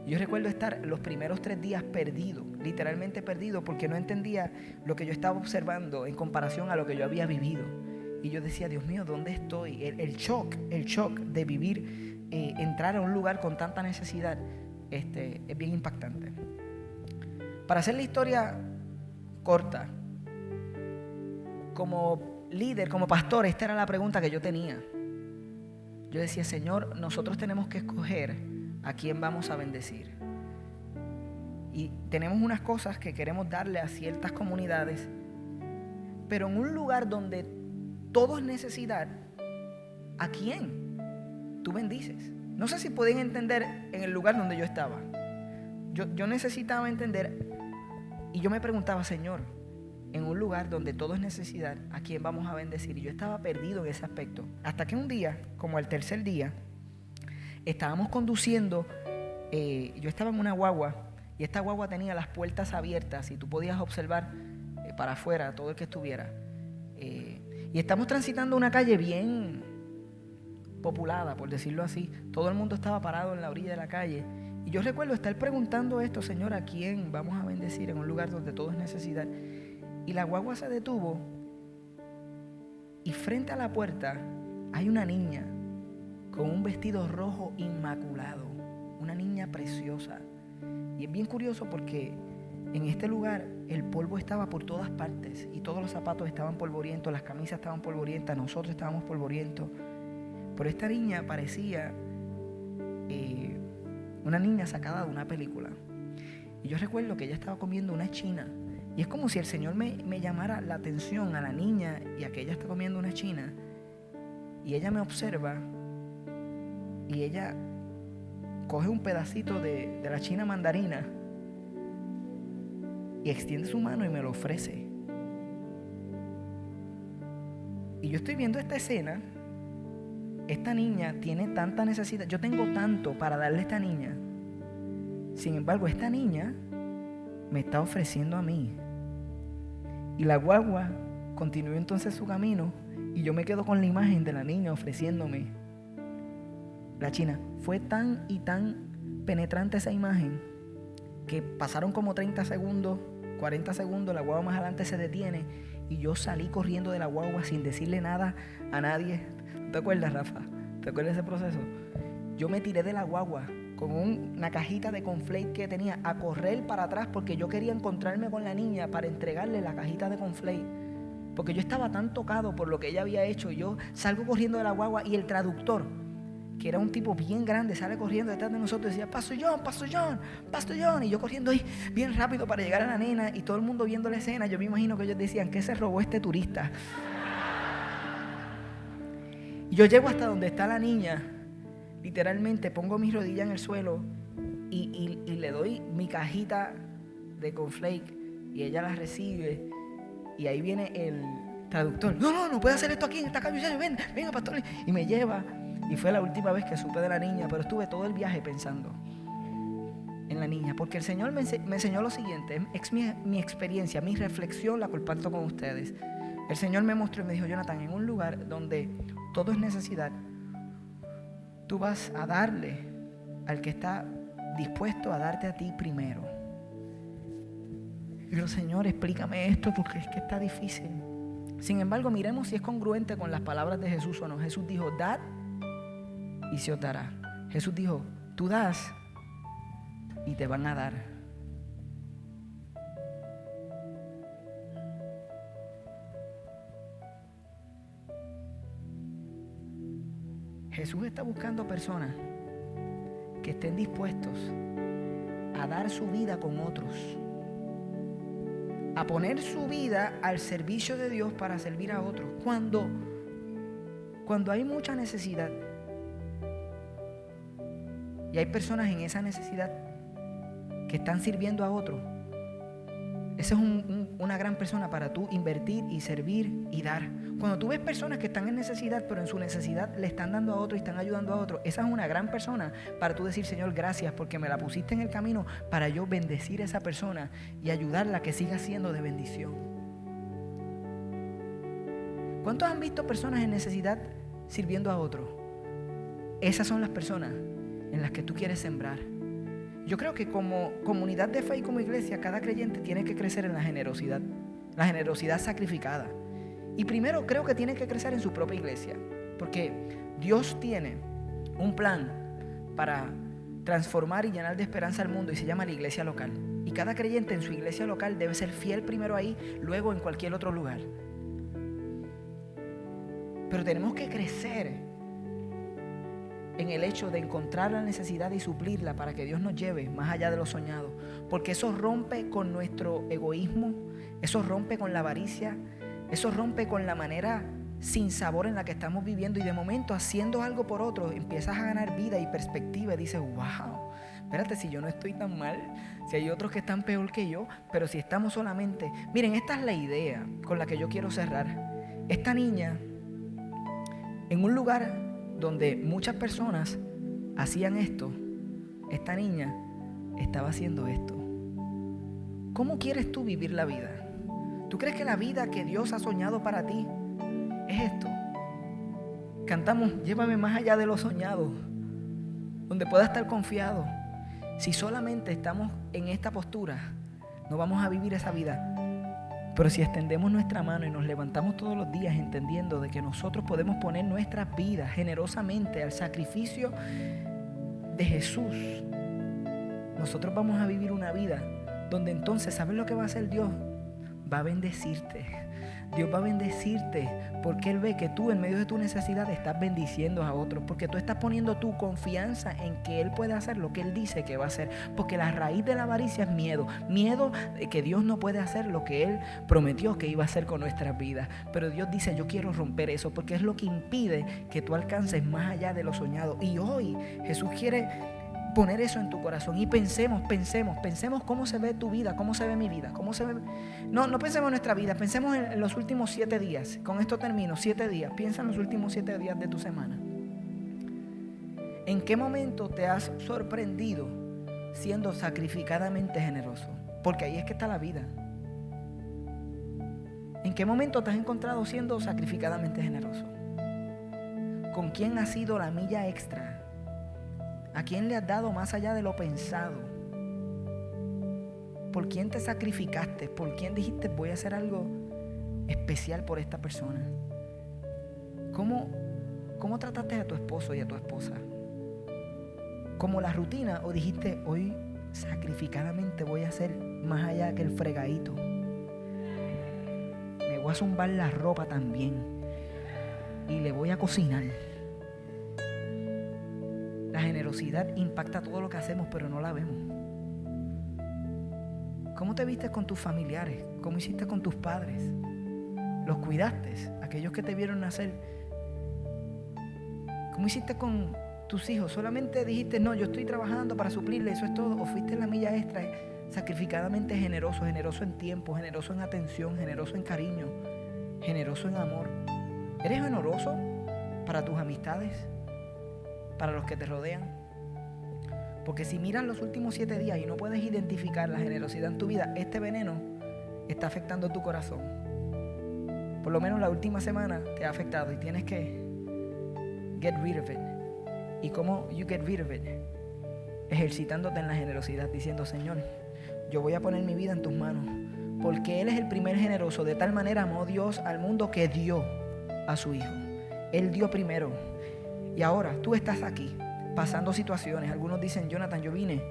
Yo recuerdo estar los primeros 3 días perdido, literalmente perdido, porque no entendía lo que yo estaba observando en comparación a lo que yo había vivido. Y yo decía, Dios mío, ¿dónde estoy? El shock de vivir, entrar a un lugar con tanta necesidad, es bien impactante. Para hacer la historia corta, como líder, como pastor, esta era la pregunta que yo tenía. Yo decía, Señor, nosotros tenemos que escoger a quién vamos a bendecir. Y tenemos unas cosas que queremos darle a ciertas comunidades, pero en un lugar donde todo es necesidad, ¿a quién tú bendices? No sé si pueden entender en el lugar donde yo estaba. Yo necesitaba entender, y yo me preguntaba, Señor, en un lugar donde todo es necesidad, ¿a quién vamos a bendecir? Y yo estaba perdido en ese aspecto. Hasta que un día, como al tercer día, estábamos conduciendo, yo estaba en una guagua, y esta guagua tenía las puertas abiertas y tú podías observar para afuera todo el que estuviera. Y estamos transitando una calle bien populada, por decirlo así. Todo el mundo estaba parado en la orilla de la calle. Y yo recuerdo estar preguntando esto: Señor, ¿a quién vamos a bendecir en un lugar donde todo es necesidad? Y la guagua se detuvo y frente a la puerta hay una niña con un vestido rojo inmaculado, una niña preciosa. Y es bien curioso porque en este lugar el polvo estaba por todas partes y todos los zapatos estaban polvorientos, las camisas estaban polvorientas, nosotros estábamos polvorientos. Pero esta niña parecía una niña sacada de una película. Y yo recuerdo que ella estaba comiendo una china. Y es como si el Señor me llamara la atención a la niña y a que ella está comiendo una china. Y ella me observa y ella coge un pedacito de la china mandarina y extiende su mano y me lo ofrece. Y yo estoy viendo esta escena. Esta niña tiene tanta necesidad. Yo tengo tanto para darle a esta niña. Sin embargo, esta niña me está ofreciendo a mí. Y la guagua continuó entonces su camino y yo me quedo con la imagen de la niña ofreciéndome la china. Fue tan y tan penetrante esa imagen que pasaron como 30 segundos, 40 segundos, la guagua más adelante se detiene y yo salí corriendo de la guagua sin decirle nada a nadie. ¿Te acuerdas, Rafa? ¿Te acuerdas de ese proceso? Yo me tiré de la guagua con una cajita de cornflakes que tenía a correr para atrás porque yo quería encontrarme con la niña para entregarle la cajita de cornflakes. Porque yo estaba tan tocado por lo que ella había hecho. Yo salgo corriendo de la guagua y el traductor, que era un tipo bien grande, sale corriendo detrás de nosotros y decía: Pastor John, Pastor John, Pastor John. Y yo corriendo ahí bien rápido para llegar a la nena y todo el mundo viendo la escena. Yo me imagino que ellos decían: ¿qué se robó este turista? Y yo llego hasta donde está la niña, literalmente pongo mis rodillas en el suelo y le doy mi cajita de cornflake y ella la recibe. Y ahí viene el traductor: no puede hacer esto aquí en esta calle, venga pastor. Y me lleva. Y fue la última vez que supe de la niña, pero estuve todo el viaje pensando en la niña, porque el Señor me enseñó lo siguiente. Es mi experiencia, mi reflexión, la comparto con ustedes. El Señor me mostró y me dijo: Jonathan, en un lugar donde todo es necesidad, tú vas a darle al que está dispuesto a darte a ti primero. Y yo: Señor, explícame esto porque es que está difícil. Sin embargo, miremos si es congruente con las palabras de Jesús o no. Jesús dijo: dad y se os dará. Jesús dijo: tú das y te van a dar. Jesús está buscando personas que estén dispuestos a dar su vida con otros, a poner su vida al servicio de Dios para servir a otros. Cuando hay mucha necesidad y hay personas en esa necesidad que están sirviendo a otros, esa es una gran persona para tú invertir y servir y dar. Cuando tú ves personas que están en necesidad, pero en su necesidad le están dando a otro y están ayudando a otro, esa es una gran persona para tú decir: Señor, gracias porque me la pusiste en el camino para yo bendecir a esa persona y ayudarla a que siga siendo de bendición. ¿Cuántos han visto personas en necesidad sirviendo a otros? Esas son las personas en las que tú quieres sembrar. Yo creo que como comunidad de fe y como iglesia, cada creyente tiene que crecer en la generosidad sacrificada. Y primero creo que tiene que crecer en su propia iglesia, porque Dios tiene un plan para transformar y llenar de esperanza al mundo y se llama la iglesia local. Y cada creyente en su iglesia local debe ser fiel primero ahí, luego en cualquier otro lugar. Pero tenemos que crecer en el hecho de encontrar la necesidad y suplirla para que Dios nos lleve más allá de lo soñado. Porque eso rompe con nuestro egoísmo, eso rompe con la avaricia, eso rompe con la manera sin sabor en la que estamos viviendo. Y de momento, haciendo algo por otro, empiezas a ganar vida y perspectiva y dices: wow, espérate, si yo no estoy tan mal, si hay otros que están peor que yo, pero si estamos solamente... Miren, esta es la idea con la que yo quiero cerrar. Esta niña, en un lugar donde muchas personas hacían esto, esta niña estaba haciendo esto. ¿Cómo quieres tú vivir la vida? ¿Tú crees que la vida que Dios ha soñado para ti es esto? Cantamos, llévame más allá de lo soñado, donde pueda estar confiado. Si solamente estamos en esta postura, no vamos a vivir esa vida. Pero si extendemos nuestra mano y nos levantamos todos los días entendiendo de que nosotros podemos poner nuestras vidas generosamente al sacrificio de Jesús, nosotros vamos a vivir una vida donde entonces, ¿sabes lo que va a hacer Dios? Va a bendecirte. Dios va a bendecirte porque Él ve que tú en medio de tu necesidad estás bendiciendo a otros, porque tú estás poniendo tu confianza en que Él puede hacer lo que Él dice que va a hacer, porque la raíz de la avaricia es miedo de que Dios no puede hacer lo que Él prometió que iba a hacer con nuestras vidas. Pero Dios dice, yo quiero romper eso, porque es lo que impide que tú alcances más allá de lo soñado. Y hoy Jesús quiere poner eso en tu corazón y pensemos cómo se ve tu vida, cómo se ve mi vida, cómo se ve. No pensemos en nuestra vida, pensemos en los últimos 7 días. Con esto termino, 7 días. Piensa en los últimos 7 días de tu semana. ¿En qué momento te has sorprendido siendo sacrificadamente generoso? Porque ahí es que está la vida. ¿En qué momento te has encontrado siendo sacrificadamente generoso? ¿Con quién ha sido la milla extra? ¿A quién le has dado más allá de lo pensado? ¿Por quién te sacrificaste? ¿Por quién dijiste voy a hacer algo especial por esta persona? ¿Cómo trataste a tu esposo y a tu esposa? ¿Como la rutina o dijiste hoy sacrificadamente voy a hacer más allá que el fregadito? Me voy a zumbar la ropa también y le voy a cocinar. La generosidad impacta todo lo que hacemos, pero no la vemos. ¿Cómo te viste con tus familiares? ¿Cómo hiciste con tus padres? ¿Los cuidaste? Aquellos que te vieron nacer. ¿Cómo hiciste con tus hijos? ¿Solamente dijiste, no, yo estoy trabajando para suplirle, eso es todo? ¿O fuiste la milla extra, sacrificadamente generoso en tiempo, generoso en atención, generoso en cariño, generoso en amor? ¿Eres generoso para tus amistades? ¿Para los que te rodean? Porque si miras los últimos 7 días y no puedes identificar la generosidad en tu vida, este veneno está afectando tu corazón. Por lo menos la última semana te ha afectado y tienes que get rid of it. ¿Y cómo you get rid of it? Ejercitándote en la generosidad, diciendo, Señor, yo voy a poner mi vida en tus manos, porque Él es el primer generoso. De tal manera amó Dios al mundo que dio a su Hijo. Él dio primero. Y ahora tú estás aquí pasando situaciones. Algunos dicen, Jonathan, yo vine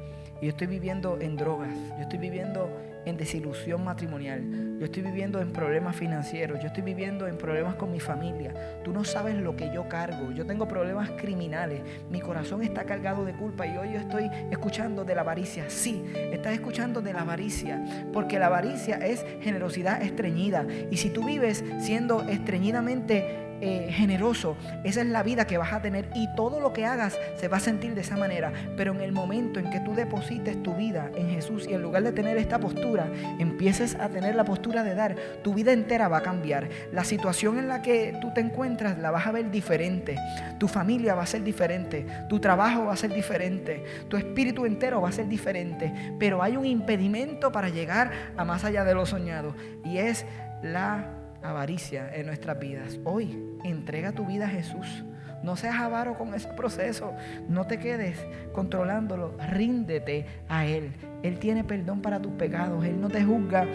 y yo estoy viviendo en drogas, yo estoy viviendo en desilusión matrimonial, yo estoy viviendo en problemas financieros, yo estoy viviendo en problemas con mi familia. Tú no sabes lo que yo cargo. Yo tengo problemas criminales, mi corazón está cargado de culpa y hoy yo estoy escuchando de la avaricia. Sí, estás escuchando de la avaricia, porque la avaricia es generosidad estreñida. Y si tú vives siendo estreñidamente generoso, esa es la vida que vas a tener y todo lo que hagas se va a sentir de esa manera. Pero en el momento en que tú deposites tu vida en Jesús y en lugar de tener esta postura, empieces a tener la postura de dar, tu vida entera va a cambiar. La situación en la que tú te encuentras la vas a ver diferente, tu familia va a ser diferente, tu trabajo va a ser diferente, tu espíritu entero va a ser diferente. Pero hay un impedimento para llegar a más allá de lo soñado y es la avaricia en nuestras vidas. Hoy entrega tu vida a Jesús. No seas avaro con ese proceso. No te quedes controlándolo. Ríndete a Él. Él tiene perdón para tus pecados. Él no te juzga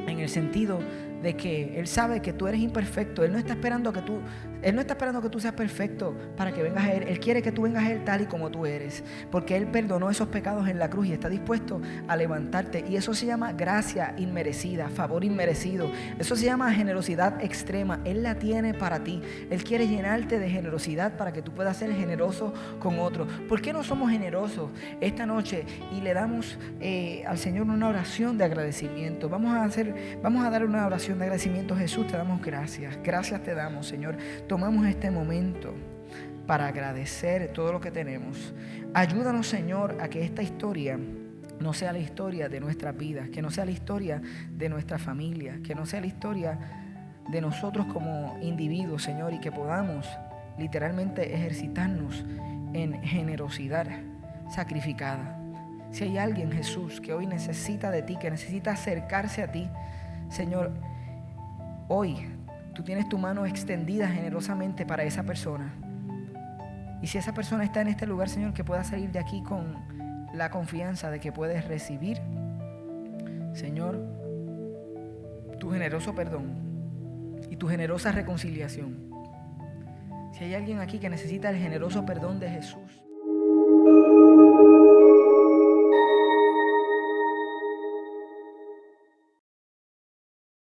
en el sentido de que Él sabe que tú eres imperfecto. Él no está esperando que tú seas perfecto para que vengas a Él. Él quiere que tú vengas a Él tal y como tú eres, porque Él perdonó esos pecados en la cruz y está dispuesto a levantarte. Y eso se llama gracia inmerecida, favor inmerecido. Eso se llama generosidad extrema. Él la tiene para ti. Él quiere llenarte de generosidad para que tú puedas ser generoso con otros. ¿Por qué no somos generosos esta noche y le damos al Señor una oración de agradecimiento? Vamos a dar una oración de agradecimiento. Jesús, te damos gracias. Gracias te damos, Señor. Tomamos este momento para agradecer todo lo que tenemos. Ayúdanos, Señor, a que esta historia no sea la historia de nuestras vidas, que no sea la historia de nuestra familia, que no sea la historia de nosotros como individuos, Señor, y que podamos literalmente ejercitarnos en generosidad sacrificada. Si hay alguien, Jesús, que hoy necesita de ti, que necesita acercarse a ti, Señor, hoy tú tienes tu mano extendida generosamente para esa persona. Y si esa persona está en este lugar, Señor, que pueda salir de aquí con la confianza de que puedes recibir, Señor, tu generoso perdón y tu generosa reconciliación. Si hay alguien aquí que necesita el generoso perdón de Jesús,